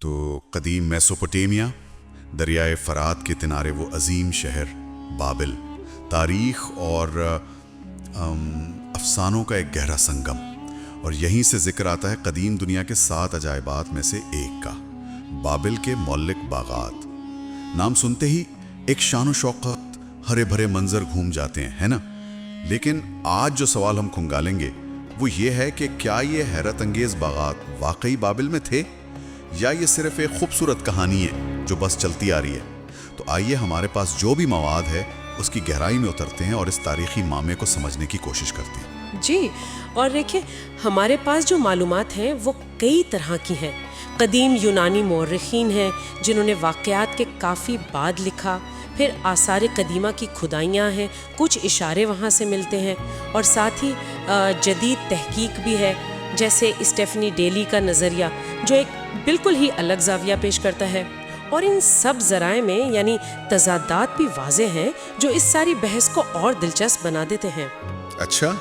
تو قدیم میسوپوٹیمیا، دریائے فرات کے کنارے وہ عظیم شہر بابل، تاریخ اور افسانوں کا ایک گہرا سنگم، اور یہیں سے ذکر آتا ہے قدیم دنیا کے 7 عجائبات میں سے ایک کا، بابل کے مولک باغات۔ نام سنتے ہی ایک شان و شوقت، ہرے بھرے منظر گھوم جاتے ہیں، ہے نا؟ لیکن آج جو سوال ہم کھنگالیں گے وہ یہ ہے کہ کیا یہ حیرت انگیز باغات واقعی بابل میں تھے، یا یہ صرف ایک خوبصورت کہانی ہے جو بس چلتی آ رہی ہے؟ تو آئیے ہمارے پاس جو بھی مواد ہے اس کی گہرائی میں اترتے ہیں اور اس تاریخی معمے کو سمجھنے کی کوشش کرتے ہیں۔ جی، اور دیکھیں ہمارے پاس جو معلومات ہیں وہ کئی طرح کی ہیں۔ قدیم یونانی مورخین ہیں جنہوں نے واقعات کے کافی بعد لکھا، پھر آثار قدیمہ کی کھدائیاں ہیں، کچھ اشارے وہاں سے ملتے ہیں، اور ساتھ ہی جدید تحقیق بھی ہے، جیسے اسٹیفنی ڈیلی کا نظریہ جو ایک بالکل ہی الگ زاویہ پیش کرتا ہے۔ اور ان سب ذرائع میں یعنی تضادات بھی واضح ہیں جو اس ساری بحث کو اور دلچسپ بنا دیتے ہیں۔ اچھا،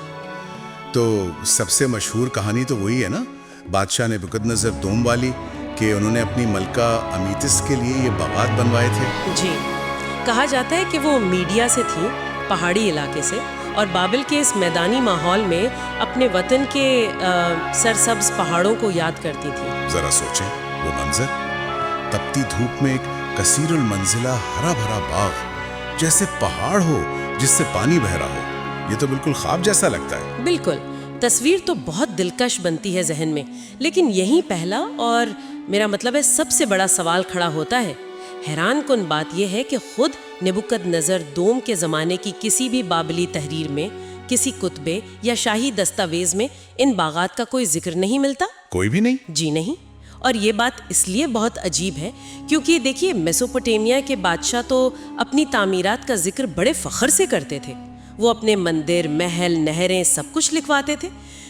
تو سب سے مشہور کہانی تو وہی ہے نا، بادشاہ نبوکدنضر دوم والی، کہ انہوں نے اپنی ملکہ امیتس کے لیے یہ باغات بنوائے تھے۔ جی، کہا جاتا ہے کہ وہ میڈیا سے تھیں، پہاڑی علاقے سے، اور بابل کے اس میدانی ماحول میں اپنے وطن کے سرسبز پہاڑوں کو یاد کرتی تھی۔ ذرا سوچیں وہ منظر، تپتی دھوپ میں ایک کثیر المنزلہ ہرا بھرا باغ، جیسے پہاڑ ہو جس سے پانی بہ رہا ہو۔ یہ تو بالکل خواب جیسا لگتا ہے۔ بالکل، تصویر تو بہت دلکش بنتی ہے ذہن میں، لیکن یہی پہلا اور میرا مطلب ہے سب سے بڑا سوال کھڑا ہوتا ہے۔ حیران کن بات یہ ہے کہ خود نبوکدنضر دوم کے زمانے کی کسی بھی بابلی تحریر میں، کسی کتبے یا شاہی دستاویز میں ان باغات کا کوئی ذکر نہیں ملتا۔ کوئی بھی نہیں؟ جی نہیں، اور یہ بات اس لیے بہت عجیب ہے کیونکہ دیکھیے میسوپوٹیمیا کے بادشاہ تو اپنی تعمیرات کا ذکر بڑے فخر سے کرتے تھے، وہ اپنے مندر، محل، نہریں سب کچھ لکھواتے تھے،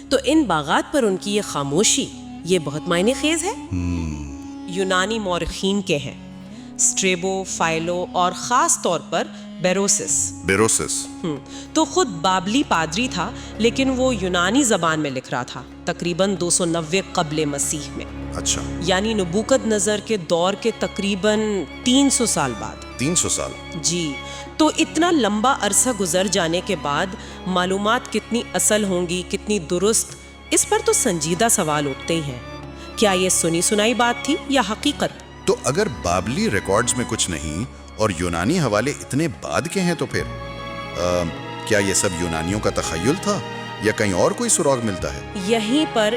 تو ان باغات پر ان کی یہ خاموشی یہ بہت معنی خیز ہے۔ یونانی مورخین کے ہیں اسٹریبو، فائلو اور خاص طور پر بیروسس تو خود بابلی پادری تھا، لیکن وہ یونانی زبان میں لکھ رہا تھا، تقریباً 290 قبل مسیح میں۔ اچھا، یعنی نبوکدنضر کے دور کے تقریباً 300 سال بعد۔ 300 سال؟ جی، تو اتنا لمبا عرصہ گزر جانے کے بعد معلومات کتنی اصل ہوں گی، کتنی درست، اس پر تو سنجیدہ سوال اٹھتے ہی ہیں۔ کیا یہ سنی سنائی بات تھی یا حقیقت؟ تو اگر بابلی ریکارڈز میں کچھ نہیں اور یونانی حوالے اتنے بعد کے ہیں تو پھر کیا یہ سب یونانیوں کا تخیل تھا یا کہیں اور کوئی سراغ ملتا ہے؟ یہیں پر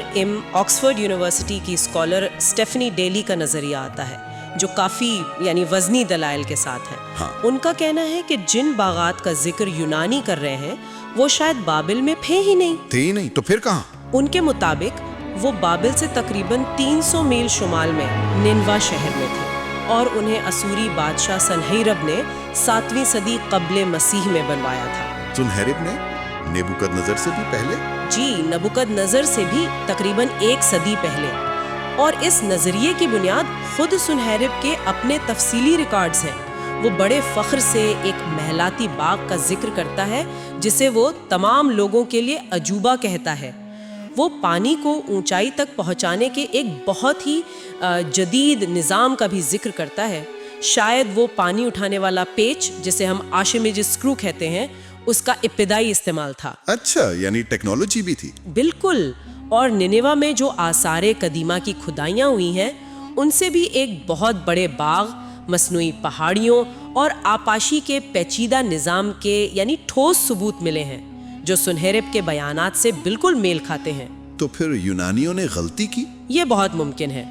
آکسفورڈ یونیورسٹی کی اسکالر اسٹیفنی ڈیلی کا نظریہ آتا ہے، جو کافی یعنی وزنی دلائل کے ساتھ ہے۔ ہاں۔ ان کا کہنا ہے کہ جن باغات کا ذکر یونانی کر رہے ہیں وہ شاید بابل میں تھے ہی نہیں۔ تو پھر کہاں؟ ان کے مطابق وہ بابل سے تقریباً 300 میل شمال میں نینوا شہر میں تھے، اور انہیں اسوری بادشاہ سنہیرب نے 7ویں صدی قبل مسیح میں بنوایا تھا۔ سنہیرب نے نبوکدنضر سے بھی پہلے؟ جی، نبوکدنضر سے بھی تقریباً 1 صدی پہلے، اور اس نظریے کی بنیاد خود سنہیرب کے اپنے تفصیلی ریکارڈز ہیں۔ وہ بڑے فخر سے ایک محلاتی باغ کا ذکر کرتا ہے جسے وہ تمام لوگوں کے لیے عجوبہ کہتا ہے۔ وہ پانی کو اونچائی تک پہنچانے کے ایک بہت ہی جدید نظام کا بھی ذکر کرتا ہے۔ شاید وہ پانی اٹھانے والا پیچ جسے ہم آرشمیڈس اسکرو کہتے ہیں، اس کا ابتدائی استعمال تھا۔ اچھا، یعنی ٹیکنالوجی بھی تھی۔ بالکل، اور نینوا میں جو آثار قدیمہ کی کھدائیاں ہوئی ہیں ان سے بھی ایک بہت بڑے باغ، مصنوعی پہاڑیوں اور آپاشی کے پیچیدہ نظام کے یعنی ٹھوس ثبوت ملے ہیں جو سنہیرب کے بیانات سے بالکل میل کھاتے ہیں۔ تو پھر یونانیوں نے غلطی کی؟ یہ بہت ممکن ہے۔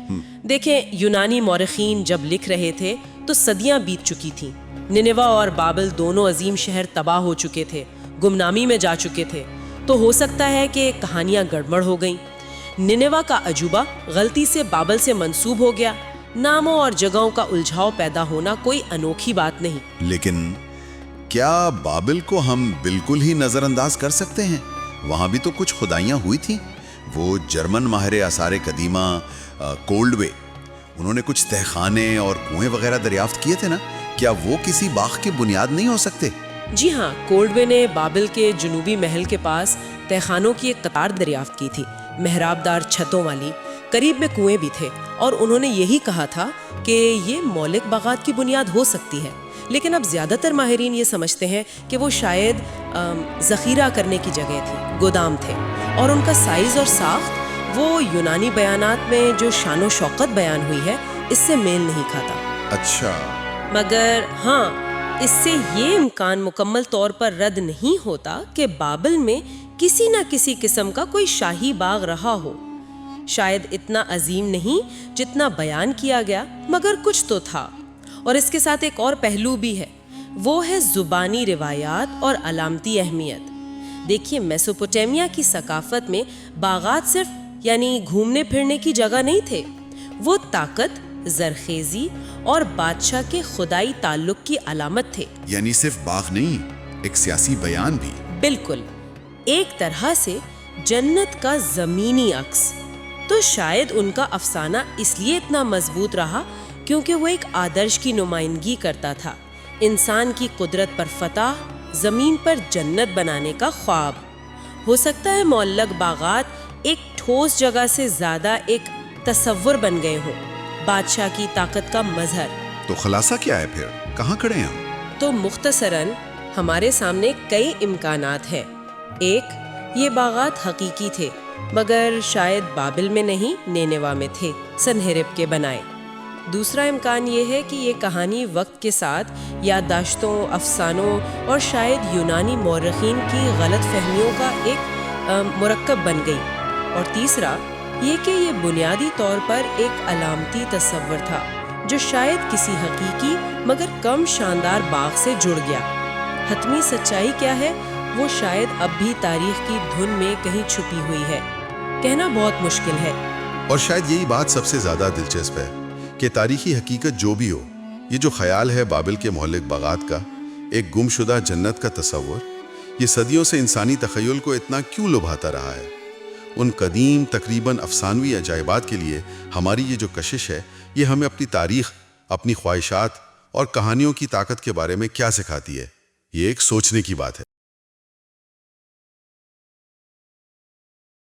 دیکھیں، یونانی مورخین جب لکھ رہے تھے تو صدیاں بیت چکی تھیں، نینوا اور بابل دونوں عظیم شہر تباہ ہو چکے تھے، گمنامی میں جا چکے تھے، تو ہو سکتا ہے کہ کہانیاں گڑبڑ ہو گئیں۔ نینوا کا عجوبہ غلطی سے بابل سے منسوب ہو گیا۔ ناموں اور جگہوں کا الجھاؤ پیدا ہونا کوئی انوکھی بات نہیں۔ لیکن کیا بابل کو ہم بالکل ہی نظر انداز کر سکتے ہیں؟ وہاں بھی تو کچھ کھدائیاں ہوئی تھیں۔ وہ جرمن ماہر آثار قدیمہ کولڈوے، انہوں نے کچھ تہخانے اور کنویں وغیرہ دریافت کیے تھے نا، کیا وہ کسی باغ کی بنیاد نہیں ہو سکتے؟ جی ہاں، کولڈوے نے بابل کے جنوبی محل کے پاس تہخانوں کی ایک قطار دریافت کی تھی، محراب دار چھتوں والی، قریب میں کنویں بھی تھے اور انہوں نے یہی کہا تھا کہ یہ مولک باغات کی بنیاد ہو سکتی ہے، لیکن اب زیادہ تر ماہرین یہ سمجھتے ہیں کہ وہ شاید ذخیرہ کرنے کی جگہ تھی، گودام تھے، اور ان کا سائز اور ساخت وہ یونانی بیانات میں جو شان و شوکت بیان ہوئی ہے اس سے میل نہیں کھاتا۔ اچھا، مگر ہاں، اس سے یہ امکان مکمل طور پر رد نہیں ہوتا کہ بابل میں کسی نہ کسی قسم کا کوئی شاہی باغ رہا ہو، شاید اتنا عظیم نہیں جتنا بیان کیا گیا، مگر کچھ تو تھا۔ اور اس کے ساتھ ایک اور پہلو بھی ہے، وہ ہے زبانی روایات اور علامتی اہمیت۔ دیکھیے، میسوپوٹیمیا کی ثقافت میں باغات صرف یعنی گھومنے پھرنے کی جگہ نہیں تھے، وہ طاقت، زرخیزی اور بادشاہ کے خدائی تعلق کی علامت تھے۔ یعنی صرف باغ نہیں، ایک سیاسی بیان بھی۔ بالکل، ایک طرح سے جنت کا زمینی عکس۔ تو شاید ان کا افسانہ اس لیے اتنا مضبوط رہا کیونکہ وہ ایک آدرش کی نمائندگی کرتا تھا، انسان کی قدرت پر فتح، زمین پر جنت بنانے کا خواب۔ ہو سکتا ہے معلق باغات ایک ٹھوس جگہ سے زیادہ ایک تصور بن گئے ہوں، بادشاہ کی طاقت کا مظہر۔ تو خلاصہ کیا ہے پھر؟ کہاں کھڑے ہیں ہم؟ تو مختصراً ہمارے سامنے کئی امکانات ہیں۔ ایک، یہ باغات حقیقی تھے مگر شاید بابل میں نہیں، نینوا میں تھے، سنہرب کے بنائے۔ دوسرا امکان یہ ہے کہ یہ کہانی وقت کے ساتھ یادداشتوں، افسانوں اور شاید یونانی مورخین کی غلط فہمیوں کا ایک مرکب بن گئی۔ اور تیسرا یہ کہ یہ بنیادی طور پر ایک علامتی تصور تھا جو شاید کسی حقیقی مگر کم شاندار باغ سے جڑ گیا۔ حتمی سچائی کیا ہے وہ شاید اب بھی تاریخ کی دھن میں کہیں چھپی ہوئی ہے، کہنا بہت مشکل ہے۔ اور شاید یہی بات سب سے زیادہ دلچسپ ہے کہ تاریخی حقیقت جو بھی ہو، یہ جو خیال ہے بابل کے مہلک باغات کا، ایک گمشدہ جنت کا تصور، یہ صدیوں سے انسانی تخیل کو اتنا کیوں لبھاتا رہا ہے؟ ان قدیم تقریباً افسانوی عجائبات کے لیے ہماری یہ جو کشش ہے، یہ ہمیں اپنی تاریخ، اپنی خواہشات اور کہانیوں کی طاقت کے بارے میں کیا سکھاتی ہے؟ یہ ایک سوچنے کی بات ہے۔